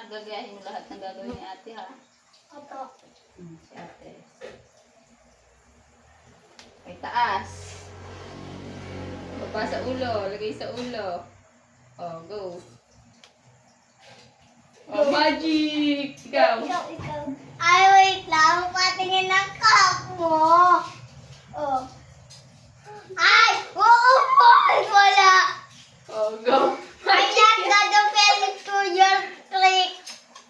anak, gagayahin mo lahat ng gagawin ni ate, ha? Opo. Si ate. Ay, taas. Baba sa ulo. Lagay sa ulo. Oh, go. Oh, magic! Ikaw. Ikaw. Ay, wait lang. Patingin ng cup mo. Oh. Ay! Oo po! Wala! Oh, go. I'm not gonna fail to your trick.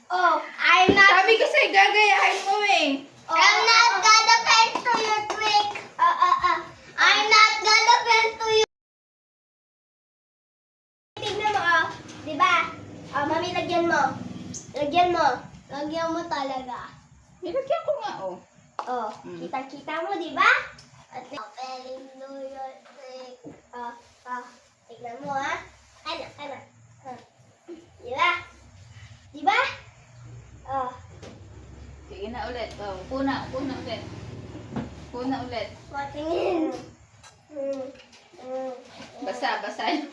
Oh, I'm not. Sabi ko sa'yo, gagayahin mo eh. I'm not gonna fail to your trick. I'm not gonna fail to your. Tignan mo, oh. Diba? Oh, mami, lagyan mo. Lagyan mo. Lagyan mo talaga. Nilagyan ko nga, oh. Oh, kita-kita mo, diba? At failing to your trick. Tignan mo, ha? Ano? Diba? Diba? Oh. Sige na ulit. Oh, puna ulit. Puna ulit. Patingin. Basahin.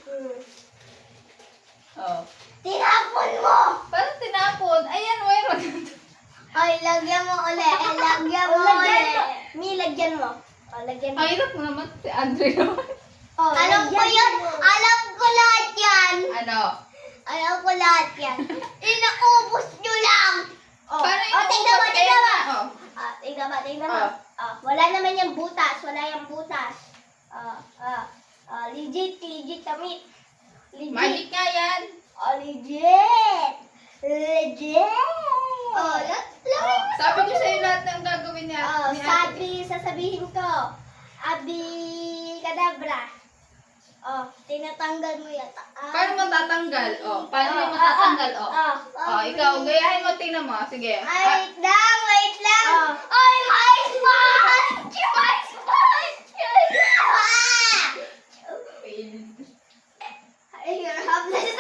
Oh. Tinapon mo! Paano tinapon? Ayan, mayroon. Ay, lagyan mo ulit. Lagyan mo ulit. Mi, lagyan mo. Oh, lagyan mo. Ang hirap mo naman, si Andre naman. Oh, alam ko yan. Alam ko lahat yan. Ano? Alam ko lahat yan. Inaubos nyo lang. Oh, Paano oh, tignan mo, tignan mo. Oh. Tignan mo. Oh, wala naman yung butas. Wala yung butas. Legit, Amit. Legit. Magic nga yan. Oh, legit. Oh, Sabi ko sa'yo lahat ng gagawin niya. Oh, sasabihin ko. Abi kadabra. Oh, tinatanggal mo yata. Paano mo tatanggal? Oh, paano mo matatanggal? Oh, ikaw, gayahin mo, tingnan mo. Sige. Ay, wait lang. Ay, my sponge! My sponge! Ay, you're helpless.